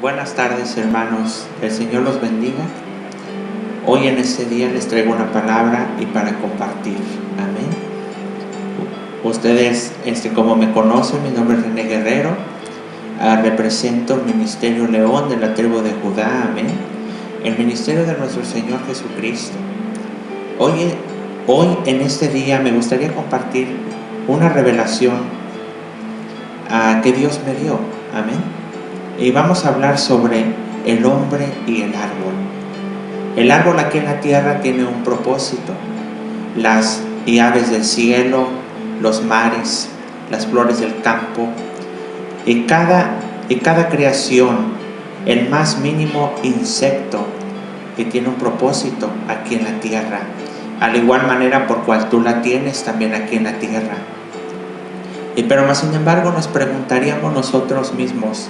Buenas tardes, hermanos. El Señor los bendiga. Hoy en este día les traigo una palabra y para compartir. Amén. Ustedes, como me conocen, mi nombre es René Guerrero. Represento el Ministerio León de la tribu de Judá. Amén. El ministerio de nuestro Señor Jesucristo. Hoy en este día me gustaría compartir una revelación que Dios me dio. Amén. Y vamos a hablar sobre el hombre y el árbol. El árbol aquí en la tierra tiene un propósito. Las aves del cielo, los mares, las flores del campo y cada creación, el más mínimo insecto que tiene un propósito aquí en la tierra, a la igual manera por cual tú la tienes también aquí en la tierra. Pero más sin embargo nos preguntaríamos nosotros mismos: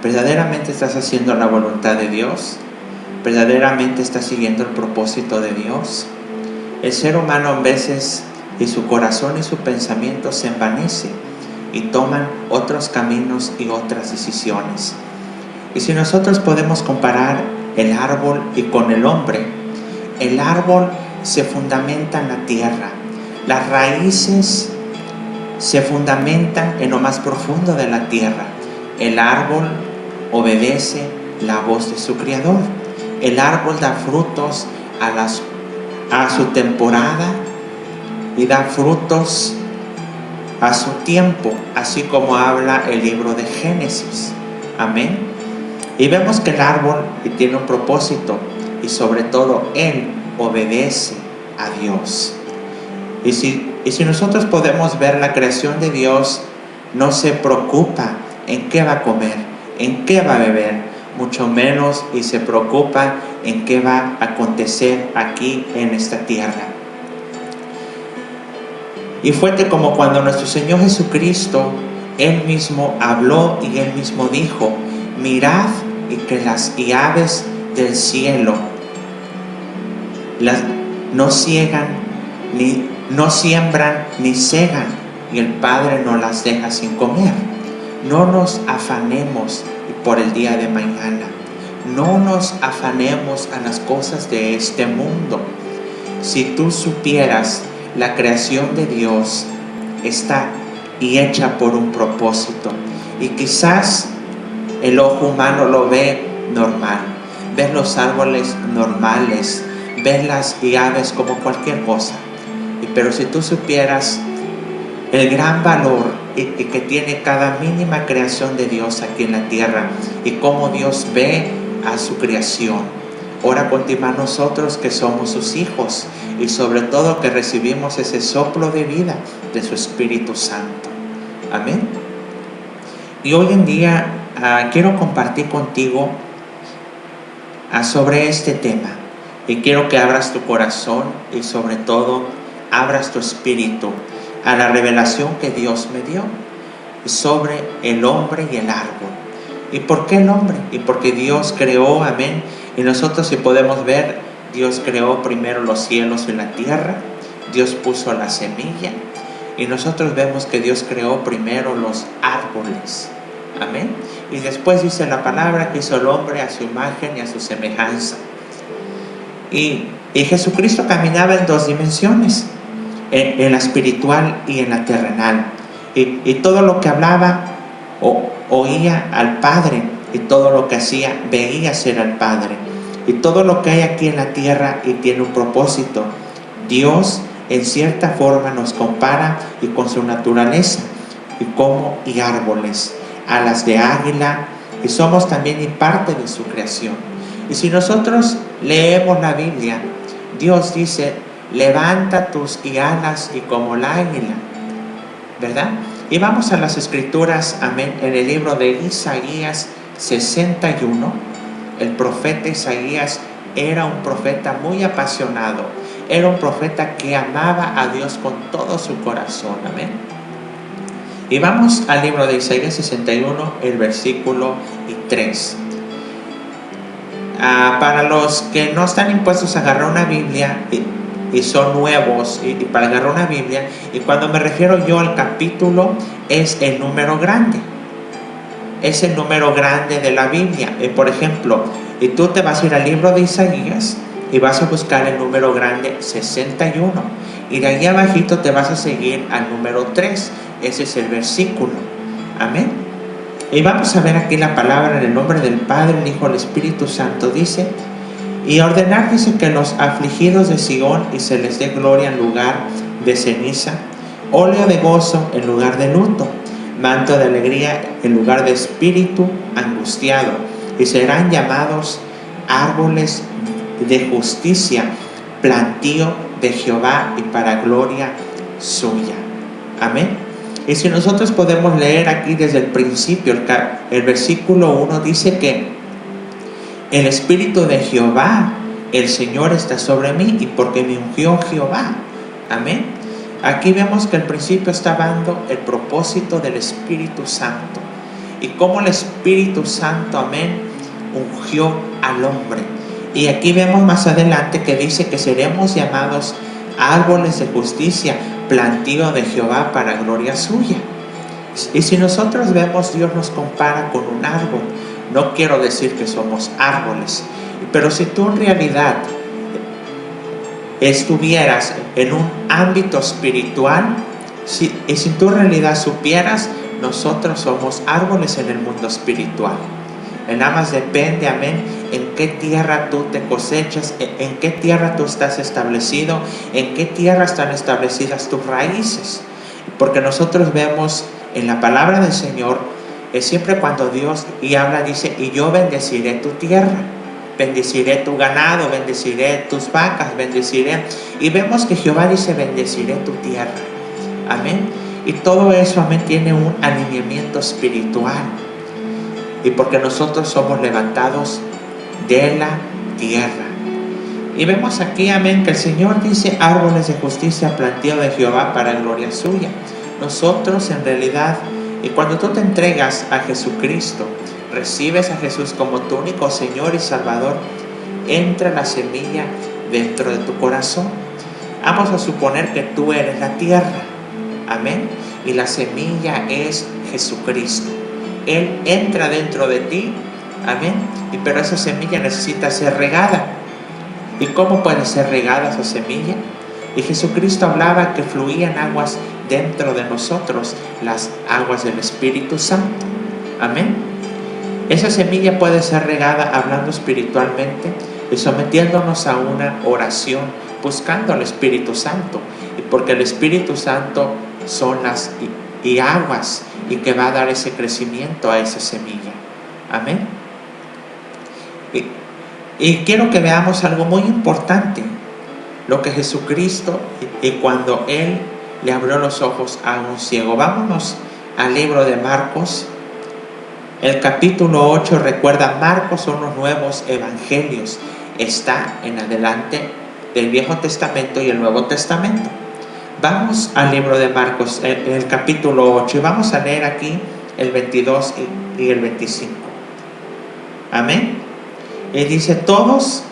¿verdaderamente estás haciendo la voluntad de Dios? ¿Verdaderamente estás siguiendo el propósito de Dios? El ser humano a veces, y su corazón y su pensamiento se envanece y toman otros caminos y otras decisiones. Y si nosotros podemos comparar el árbol y con el hombre, el árbol se fundamenta en la tierra. Las raíces se fundamentan en lo más profundo de la tierra. El árbol obedece la voz de su Creador. El árbol da frutos a su temporada y da frutos a su tiempo, así como habla el libro de Génesis. Amén. Y vemos que el árbol tiene un propósito y sobre todo él obedece a Dios. Y si nosotros podemos ver la creación de Dios, no se preocupa en qué va a comer, en qué va a beber, mucho menos y se preocupa en qué va a acontecer aquí en esta tierra. Y fue como cuando nuestro Señor Jesucristo, Él mismo habló y Él mismo dijo: mirad y que las aves del cielo no ciegan, no siembran ni cegan, y el Padre no las deja sin comer. No nos afanemos por el día de mañana. No nos afanemos a las cosas de este mundo. Si tú supieras, la creación de Dios está hecha por un propósito. Y quizás el ojo humano lo ve normal. Ves los árboles normales. Ves las aves como cualquier cosa. Pero si tú supieras el gran valor que tiene cada mínima creación de Dios aquí en la tierra y cómo Dios ve a su creación. Ora contigo nosotros que somos sus hijos y sobre todo que recibimos ese soplo de vida de su Espíritu Santo. Amén. Y hoy en día quiero compartir contigo sobre este tema y quiero que abras tu corazón y sobre todo abras tu espíritu a la revelación que Dios me dio sobre el hombre y el árbol. ¿Y por qué el hombre? Y porque Dios creó, amén. Y nosotros, si podemos ver, Dios creó primero los cielos y la tierra. Dios puso la semilla. Y nosotros vemos que Dios creó primero los árboles. Amén. Y después dice la palabra que hizo el hombre a su imagen y a su semejanza. Y Jesucristo caminaba en dos dimensiones: en la espiritual y en la terrenal, y todo lo que hablaba oía al Padre, y todo lo que hacía veía ser al Padre. Y todo lo que hay aquí en la tierra y tiene un propósito. Dios en cierta forma nos compara y con su naturaleza y árboles, alas de águila, y somos también y parte de su creación. Y si nosotros leemos la Biblia, Dios dice: levanta tus alas y como la águila, ¿verdad? Y vamos a las escrituras, amén, en el libro de Isaías 61. El profeta Isaías era un profeta muy apasionado, era un profeta que amaba a Dios con todo su corazón, amén. Y vamos al libro de Isaías 61, el versículo 3. Para los que no están impuestos a agarrar una Biblia y son nuevos y para agarrar una Biblia, y cuando me refiero yo al capítulo es el número grande. es el número grande de la Biblia. Por ejemplo, y tú te vas a ir al libro de Isaías y vas a buscar el número grande 61. Y de ahí abajito te vas a seguir al número 3. Ese es el versículo. Amén. Y vamos a ver aquí la palabra en el nombre del Padre, el Hijo, el Espíritu Santo. Dice, y ordenar, dice, que los afligidos de Sion y se les dé gloria en lugar de ceniza, óleo de gozo en lugar de luto, manto de alegría en lugar de espíritu angustiado, y serán llamados árboles de justicia, plantío de Jehová y para gloria suya. Amén. Y si nosotros podemos leer aquí desde el principio, el versículo 1 dice que el Espíritu de Jehová, el Señor, está sobre mí, y porque me ungió Jehová. Amén. Aquí vemos que al principio está dando el propósito del Espíritu Santo y cómo el Espíritu Santo, amén, ungió al hombre. Y aquí vemos más adelante que dice que seremos llamados árboles de justicia, plantío de Jehová para gloria suya. Y si nosotros vemos, Dios nos compara con un árbol. No quiero decir que somos árboles, pero si tú en realidad estuvieras en un ámbito espiritual, y si tú en realidad supieras, nosotros somos árboles en el mundo espiritual. Nada más depende, amén, en qué tierra tú te cosechas, en qué tierra tú estás establecido, en qué tierra están establecidas tus raíces. Porque nosotros vemos en la palabra del Señor, es siempre cuando Dios habla, dice, y yo bendeciré tu tierra, bendeciré tu ganado, bendeciré tus vacas, bendeciré. Y vemos que Jehová dice, bendeciré tu tierra. Amén. Y todo eso, amén, tiene un alineamiento espiritual. Y porque nosotros somos levantados de la tierra. Y vemos aquí, amén, que el Señor dice, árboles de justicia, plantío de Jehová para gloria suya. Nosotros en realidad, y cuando tú te entregas a Jesucristo, recibes a Jesús como tu único Señor y Salvador, entra la semilla dentro de tu corazón. Vamos a suponer que tú eres la tierra, amén, y la semilla es Jesucristo. Él entra dentro de ti, amén, pero esa semilla necesita ser regada. ¿Y cómo puede ser regada esa semilla? Y Jesucristo hablaba que fluían aguas dentro de nosotros, las aguas del Espíritu Santo. Amén. Esa semilla puede ser regada hablando espiritualmente y sometiéndonos a una oración, buscando al Espíritu Santo, porque el Espíritu Santo son las aguas y que va a dar ese crecimiento a esa semilla. Amén. Y quiero que veamos algo muy importante, lo que Jesucristo, y cuando Él le abrió los ojos a un ciego. Vámonos al libro de Marcos, el capítulo 8. Recuerda, Marcos son los nuevos evangelios, está en adelante del Viejo Testamento y el Nuevo Testamento. Vamos al libro de Marcos, el capítulo 8, y vamos a leer aquí el 22 y el 25. Amén. Y dice, todos,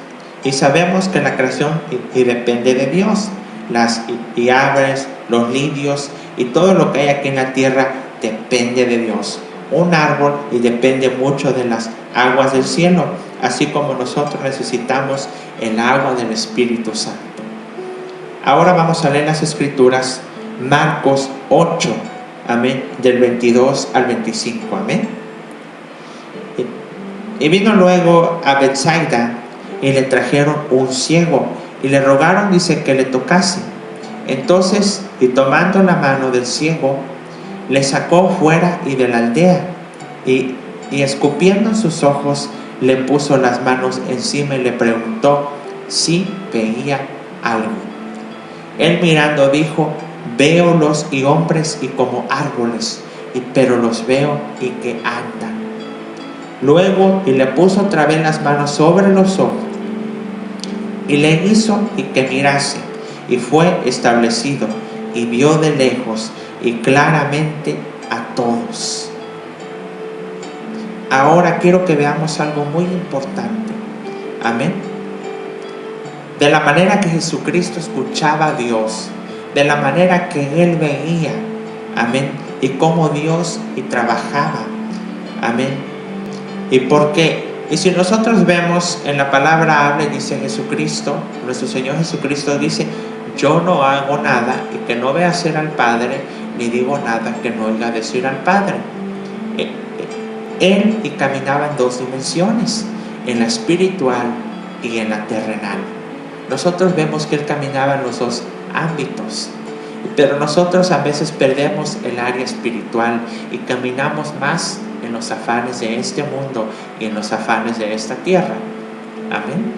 y sabemos que la creación y depende de Dios, las aves, los lirios y todo lo que hay aquí en la tierra depende de Dios. Un árbol y depende mucho de las aguas del cielo, así como nosotros necesitamos el agua del Espíritu Santo. Ahora vamos a leer las Escrituras, Marcos 8, amén, del 22 al 25, amén. Y vino luego a Betsaida y le trajeron un ciego y le rogaron, dice, que le tocase. Entonces, y tomando la mano del ciego, le sacó fuera y de la aldea, y escupiendo en sus ojos, le puso las manos encima y le preguntó si veía algo. Él mirando dijo, veo los hombres y como árboles, pero los veo y que andan. Luego, y le puso otra vez las manos sobre los ojos, y le hizo y que mirase, y fue establecido, y vio de lejos y claramente a todos. Ahora quiero que veamos algo muy importante. Amén. De la manera que Jesucristo escuchaba a Dios, de la manera que Él veía, amén, y cómo Dios y trabajaba, Amén. ¿Y por qué? Y si nosotros vemos en la palabra habla y dice Jesucristo, nuestro Señor Jesucristo dice: yo no hago nada y que no vea hacer al Padre, ni digo nada que no oiga decir al Padre. Él y caminaba en dos dimensiones, en la espiritual y en la terrenal. Nosotros vemos que Él caminaba en los dos ámbitos, pero nosotros a veces perdemos el área espiritual y caminamos más en los afanes de este mundo y en los afanes de esta tierra. Amén.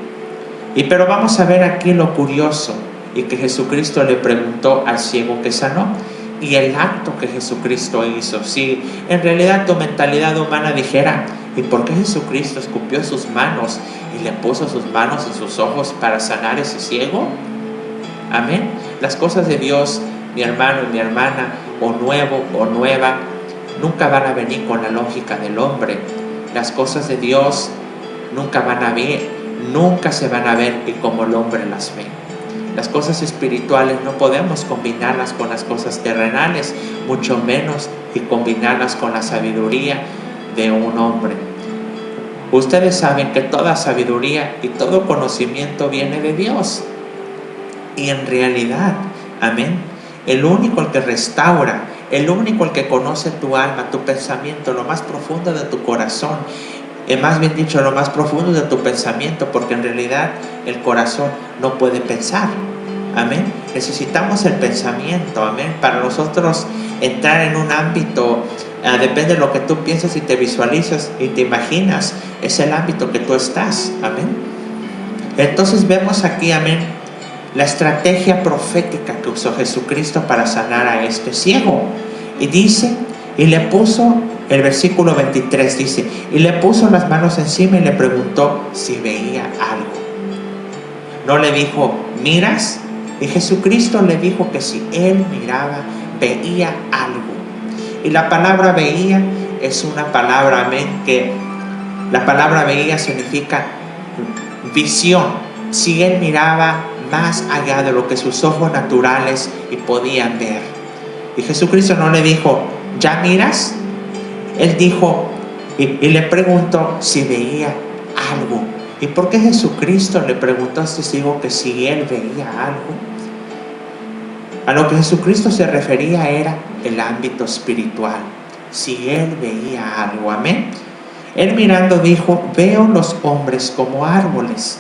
Pero vamos a ver aquí lo curioso, y que Jesucristo le preguntó al ciego que sanó, y el acto que Jesucristo hizo. Si en realidad tu mentalidad humana dijera: ¿y por qué Jesucristo escupió sus manos y le puso sus manos en sus ojos para sanar ese ciego? Amén. Las cosas de Dios, mi hermano y mi hermana, o nuevo o nueva, nunca van a venir con la lógica del hombre. Las cosas de Dios nunca se van a ver y como el hombre las ve. Las cosas espirituales no podemos combinarlas con las cosas terrenales, mucho menos y combinarlas con la sabiduría de un hombre. Ustedes saben que toda sabiduría y todo conocimiento viene de Dios. Y en realidad, amén, el único el que restaura, el único el que conoce tu alma, tu pensamiento, lo más profundo de tu corazón, más bien dicho, lo más profundo de tu pensamiento, porque en realidad el corazón no puede pensar. Amén. Necesitamos el pensamiento, amén, para nosotros entrar en un ámbito, depende de lo que tú piensas y te visualizas y te imaginas, es el ámbito que tú estás. Amén. Entonces vemos aquí, amén, la estrategia profética que usó Jesucristo para sanar a este ciego. Y dice, y le puso, el versículo 23 dice, y le puso las manos encima y le preguntó si veía algo. No le dijo: ¿miras? Y Jesucristo le dijo que si él miraba, veía algo. Y la palabra veía es una palabra, amén, que la palabra veía significa visión. Si él miraba más allá de lo que sus ojos naturales podían ver. Y Jesucristo no le dijo: ¿ya miras? Él dijo y le preguntó si veía algo. ¿Y por qué Jesucristo le preguntó a este ciego que si él veía algo? A lo que Jesucristo se refería era el ámbito espiritual. Si él veía algo, amén. Él mirando dijo: veo los hombres como árboles.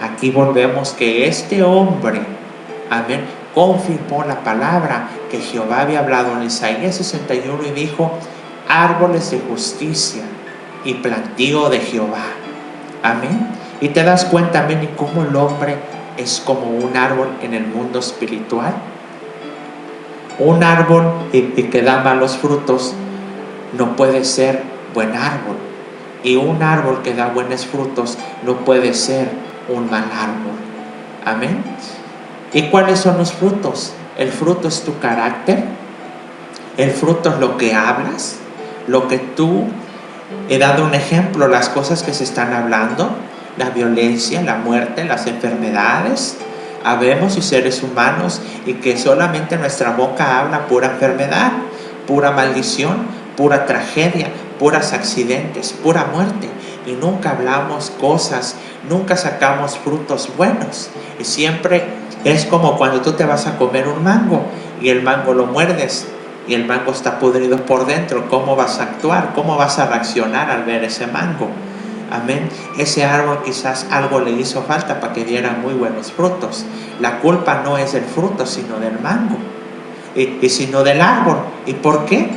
Aquí volvemos que este hombre, amén, confirmó la palabra que Jehová había hablado en Isaías 61 y dijo: árboles de justicia y plantío de Jehová. Amén. Y te das cuenta, amén, y cómo el hombre es como un árbol en el mundo espiritual. Un árbol que da malos frutos no puede ser buen árbol. Y un árbol que da buenos frutos no puede ser un mal árbol. Amén. ¿Y cuáles son los frutos? El fruto es tu carácter. El fruto es lo que hablas, lo que tú, he dado un ejemplo, las cosas que se están hablando, la violencia, la muerte, las enfermedades. Habemos y seres humanos y que solamente nuestra boca habla pura enfermedad, pura maldición, pura tragedia, puros accidentes, pura muerte. Y nunca hablamos cosas, nunca sacamos frutos buenos. Y siempre es como cuando tú te vas a comer un mango y el mango lo muerdes y el mango está podrido por dentro. ¿Cómo vas a actuar? ¿Cómo vas a reaccionar al ver ese mango? Amén. Ese árbol quizás algo le hizo falta para que diera muy buenos frutos. La culpa no es del fruto, sino del mango. Y sino del árbol. ¿Y por qué?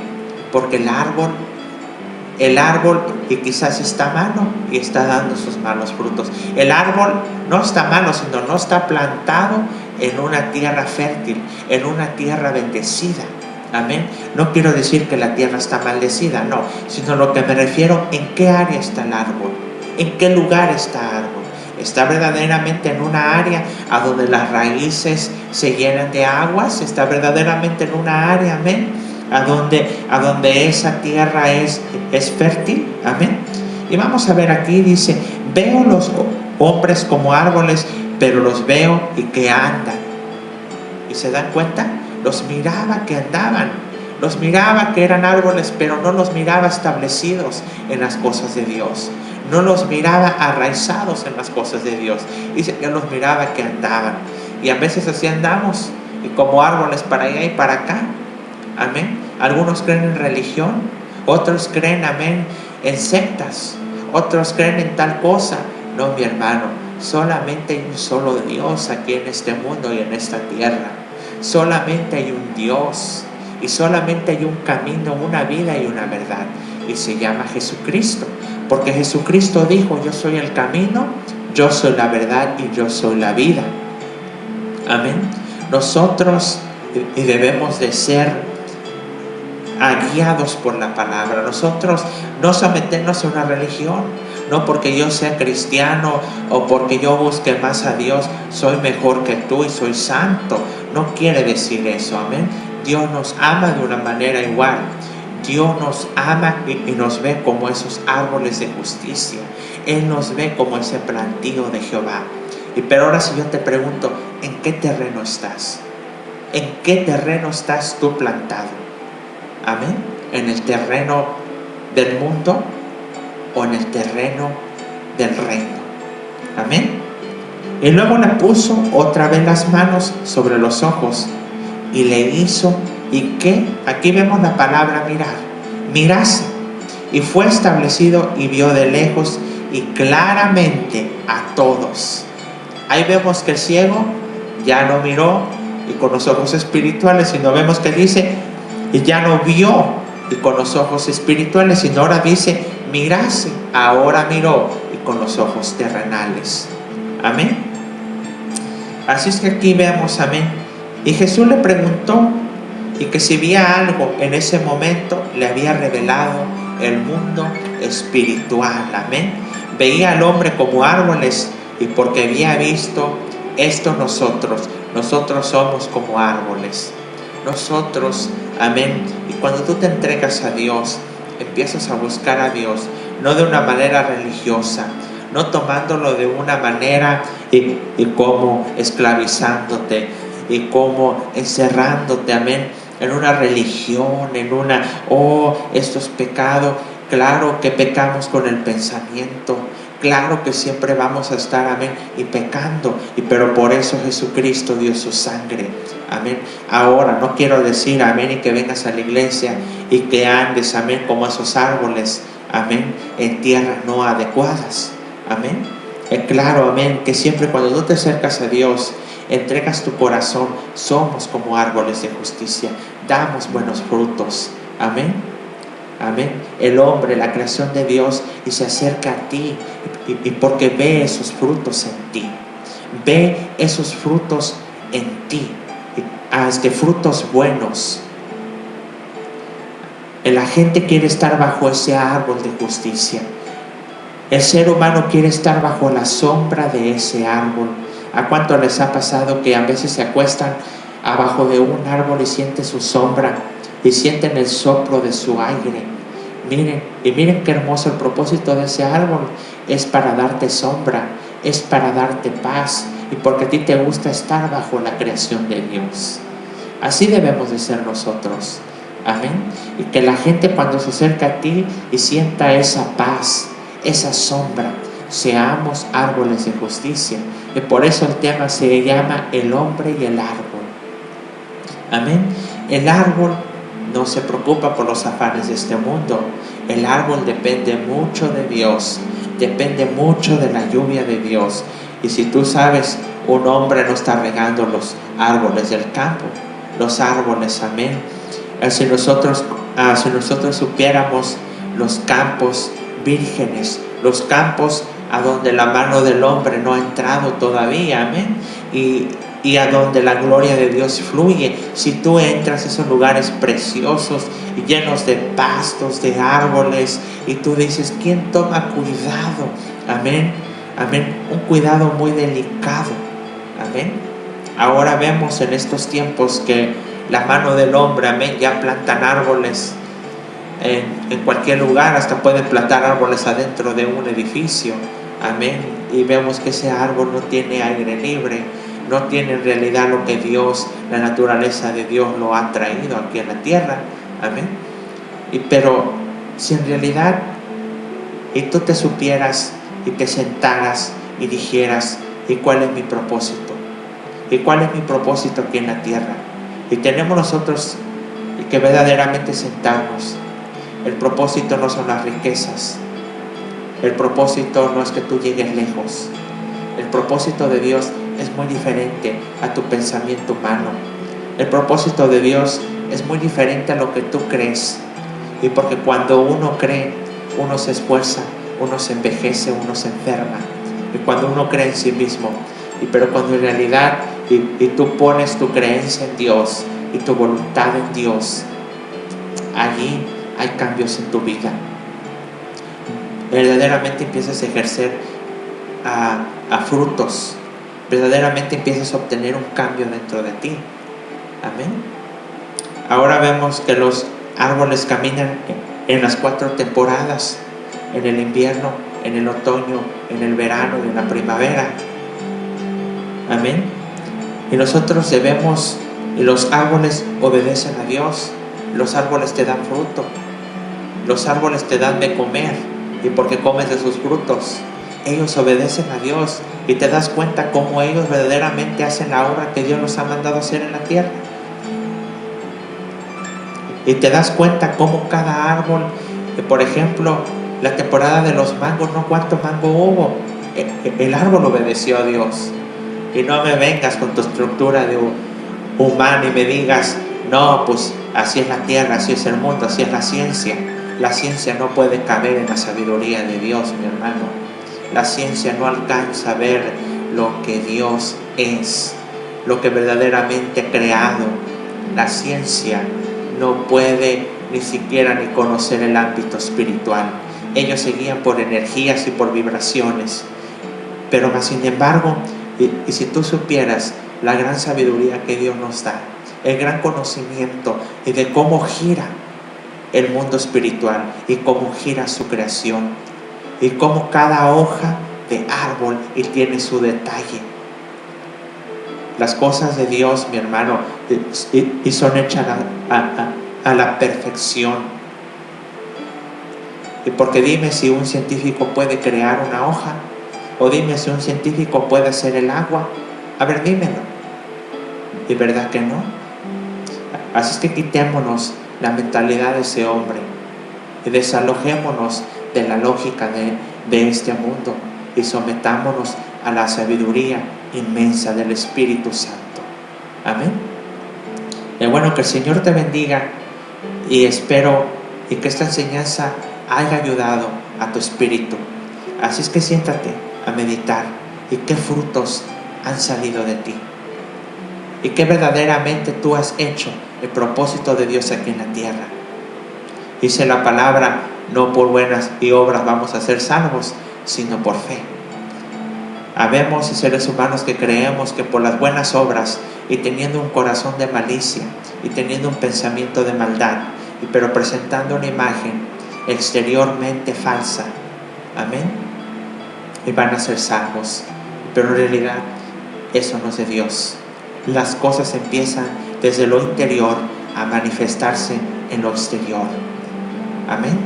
Porque el árbol y quizás está malo y está dando sus malos frutos. El árbol no está malo, sino no está plantado en una tierra fértil, en una tierra bendecida. Amén. No quiero decir que la tierra está maldecida, no, sino lo que me refiero, en qué área está el árbol, en qué lugar está el árbol. Está verdaderamente en una área a donde las raíces se llenan de aguas. Está verdaderamente en una área, amén, a donde esa tierra es fértil, amén. Y vamos a ver aquí, dice: veo los hombres como árboles, pero los veo y que andan. ¿Y se dan cuenta? Los miraba que andaban. Los miraba que eran árboles, pero no los miraba establecidos en las cosas de Dios. No los miraba arraizados en las cosas de Dios. Dice que los miraba que andaban. Y a veces así andamos, y como árboles para allá y para acá. Amén. Algunos creen en religión, otros creen, amén, en sectas, otros creen en tal cosa. No, mi hermano, solamente hay un solo Dios aquí en este mundo y en esta tierra. Solamente hay un Dios. Y solamente hay un camino, una vida y una verdad. Y se llama Jesucristo. Porque Jesucristo dijo: yo soy el camino, yo soy la verdad y yo soy la vida. Amén. Nosotros debemos de ser guiados por la palabra. Nosotros no someternos a una religión. No porque yo sea cristiano o porque yo busque más a Dios, soy mejor que tú y soy santo. No quiere decir eso. Amén. Dios nos ama de una manera igual. Dios nos ama y nos ve como esos árboles de justicia. Él nos ve como ese plantío de Jehová. Pero ahora, si yo te pregunto, ¿en qué terreno estás? ¿En qué terreno estás tú plantado? Amén. ¿En el terreno del mundo o en el terreno del reino? Amén. Y luego le puso otra vez las manos sobre los ojos y le hizo, ¿y qué? Aquí vemos la palabra mirar. Mirase. Y fue establecido y vio de lejos y claramente a todos. Ahí vemos que el ciego ya no miró y con los ojos espirituales, sino vemos que dice, y ya no vio y con los ojos espirituales, sino ahora dice, mirase. Ahora miró y con los ojos terrenales. Amén. Así es que aquí vemos, amén. Y Jesús le preguntó y que si veía algo en ese momento, le había revelado el mundo espiritual. Amén. Veía al hombre como árboles y porque había visto esto nosotros somos como árboles. Nosotros, amén. Y cuando tú te entregas a Dios, empiezas a buscar a Dios, no de una manera religiosa, no tomándolo de una manera y como esclavizándote y como encerrándote, amén, en una religión, en una, esto es pecado. Claro que pecamos con el pensamiento, claro que siempre vamos a estar, amén, y pecando, pero por eso Jesucristo dio su sangre, amén. Ahora no quiero decir, amén, y que vengas a la iglesia y que andes, amén, como esos árboles, amén, en tierras no adecuadas, amén. Claro, amén, que siempre cuando tú te acercas a Dios, entregas tu corazón, somos como árboles de justicia, damos buenos frutos, amén. Amén. El hombre, la creación de Dios, y se acerca a ti y porque ve esos frutos en ti. Ve esos frutos en ti. Frutos buenos. La gente quiere estar bajo ese árbol de justicia. El ser humano quiere estar bajo la sombra de ese árbol. ¿A cuánto les ha pasado que a veces se acuestan abajo de un árbol y sienten su sombra y sienten el soplo de su aire? Miren qué hermoso el propósito de ese árbol. Es para darte sombra, es para darte paz y porque a ti te gusta estar bajo la creación de Dios. Así debemos de ser nosotros. Amén. Y que la gente cuando se acerca a ti y sienta esa paz, esa sombra, seamos árboles de justicia. Y por eso el tema se llama el hombre y el árbol. Amén. El árbol no se preocupa por los afanes de este mundo. El árbol depende mucho de Dios, depende mucho de la lluvia de Dios. Y si tú sabes, un hombre no está regando los árboles del campo, los árboles, amén. Si nosotros supiéramos los campos vírgenes, los campos a donde la mano del hombre no ha entrado todavía, amén, y a donde la gloria de Dios fluye. Si tú entras a esos lugares preciosos y llenos de pastos, de árboles, y tú dices, ¿quién toma cuidado? Amén, amén, un cuidado muy delicado, amén. Ahora vemos en estos tiempos que la mano del hombre, amén, ya plantan árboles en cualquier lugar, hasta pueden plantar árboles adentro de un edificio, amén, y vemos que ese árbol no tiene aire libre, no tiene en realidad lo que Dios, la naturaleza de Dios lo ha traído aquí en la tierra, Amén. Pero si en realidad y tú te supieras y te sentaras y dijeras, ¿y cuál es mi propósito? ¿Y cuál es mi propósito aquí en la tierra? Y tenemos nosotros que verdaderamente sentarnos. El propósito no son las riquezas. El propósito no es que tú llegues lejos. El propósito de Dios es muy diferente a tu pensamiento humano. El propósito de Dios es muy diferente a lo que tú crees. Y porque cuando uno cree, uno se esfuerza, uno se envejece, uno se enferma. Y cuando uno cree en sí mismo, pero cuando en realidad y tú pones tu creencia en Dios y tu voluntad en Dios, allí hay cambios en tu vida. Verdaderamente empiezas a ejercer a frutos. Verdaderamente empiezas a obtener un cambio dentro de ti. Amén. Ahora vemos que los árboles caminan en las 4 temporadas: en el invierno, en el otoño, en el verano y en la primavera. Amén. Y nosotros debemos, y los árboles obedecen a Dios. Los árboles te dan fruto. Los árboles te dan de comer, y porque comes de sus frutos. Ellos obedecen a Dios, y te das cuenta cómo ellos verdaderamente hacen la obra que Dios los ha mandado a hacer en la tierra. Y te das cuenta cómo cada árbol, por ejemplo, la temporada de los mangos, no cuánto mango hubo, el árbol obedeció a Dios. Y no me vengas con tu estructura de humana y me digas, no, pues así es la tierra, así es el mundo, así es la ciencia. La ciencia no puede caber en la sabiduría de Dios, mi hermano. La ciencia no alcanza a ver lo que Dios es, lo que verdaderamente ha creado. La ciencia no puede ni siquiera ni conocer el ámbito espiritual. Ellos se guían por energías y por vibraciones. Pero más sin embargo, y si tú supieras la gran sabiduría que Dios nos da, el gran conocimiento y de cómo gira el mundo espiritual y cómo gira su creación y cómo cada hoja de árbol y tiene su detalle. Las cosas de Dios, mi hermano, y son hechas a la perfección. Y porque dime si un científico puede crear una hoja, o dime si un científico puede hacer el agua. A ver, dímelo. ¿Y verdad que no? Así es que quitémonos la mentalidad de ese hombre y desalojémonos de la lógica de este mundo y sometámonos a la sabiduría inmensa del Espíritu Santo. Amén. Y bueno, que el Señor te bendiga, y espero y que esta enseñanza haya ayudado a tu espíritu. Así es que siéntate a meditar y qué frutos han salido de ti y qué verdaderamente tú has hecho el propósito de Dios aquí en la tierra. Dice la palabra, no por buenas y obras vamos a ser salvos, sino por fe. Habemos seres humanos que creemos que por las buenas obras y teniendo un corazón de malicia y teniendo un pensamiento de maldad, pero presentando una imagen exteriormente falsa, amén, y van a ser salvos. Pero en realidad eso no es de Dios. Las cosas empiezan desde lo interior a manifestarse en lo exterior. Amén.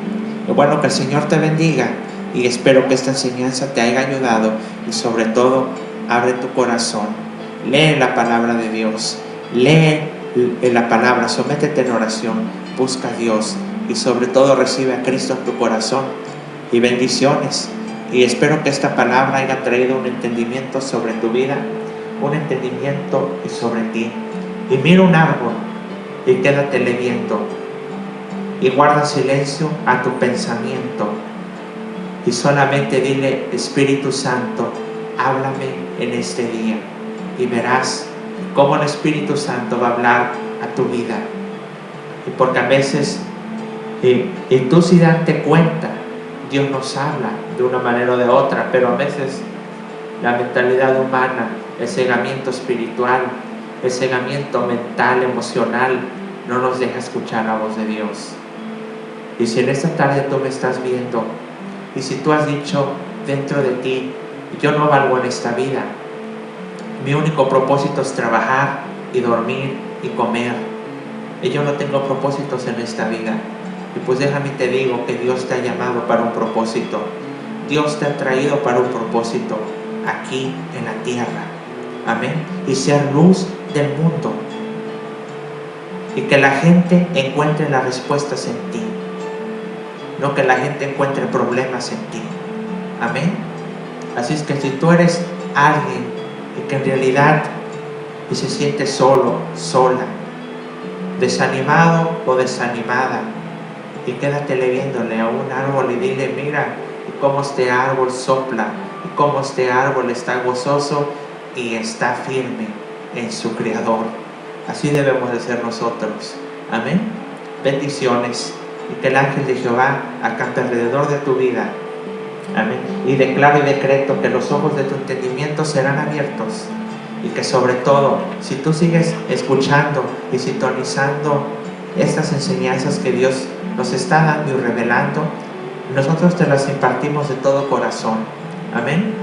Y bueno, que el Señor te bendiga, y espero que esta enseñanza te haya ayudado, y sobre todo abre tu corazón, lee la palabra de Dios, lee la palabra, sométete en oración, busca a Dios y sobre todo recibe a Cristo en tu corazón. Y bendiciones, y espero que esta palabra haya traído un entendimiento sobre tu vida, un entendimiento y sobre ti. Y mira un árbol y quédatele viendo y guarda silencio a tu pensamiento y solamente dile, Espíritu Santo, háblame en este día, y verás cómo el Espíritu Santo va a hablar a tu vida. Y porque a veces y tú sin darte cuenta, Dios nos habla de una manera o de otra, pero a veces la mentalidad humana, el cegamiento espiritual, el cegamiento mental, emocional, no nos deja escuchar la voz de Dios. Y si en esta tarde tú me estás viendo, y si tú has dicho dentro de ti, yo no valgo en esta vida, mi único propósito es trabajar y dormir y comer, y yo no tengo propósitos en esta vida. Y pues déjame te digo que Dios te ha llamado para un propósito. Dios te ha traído para un propósito aquí en la tierra. Amén. Y ser luz del mundo. Y que la gente encuentre las respuestas en ti. No que la gente encuentre problemas en ti. Amén. Así es que si tú eres alguien y que en realidad y se siente solo, sola, desanimado o desanimada, y quédatele viéndole a un árbol y dile, mira cómo este árbol sopla, y cómo este árbol está gozoso y está firme en su Creador. Así debemos de ser nosotros. Amén. Bendiciones, y que el ángel de Jehová acampe alrededor de tu vida. Amén. Y declaro y decreto que los ojos de tu entendimiento serán abiertos, y que sobre todo, si tú sigues escuchando y sintonizando estas enseñanzas que Dios nos está dando y revelando, nosotros te las impartimos de todo corazón. Amén.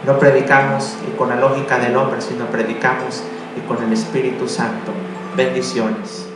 No predicamos y con la lógica del hombre, sino predicamos y con el Espíritu Santo. Bendiciones.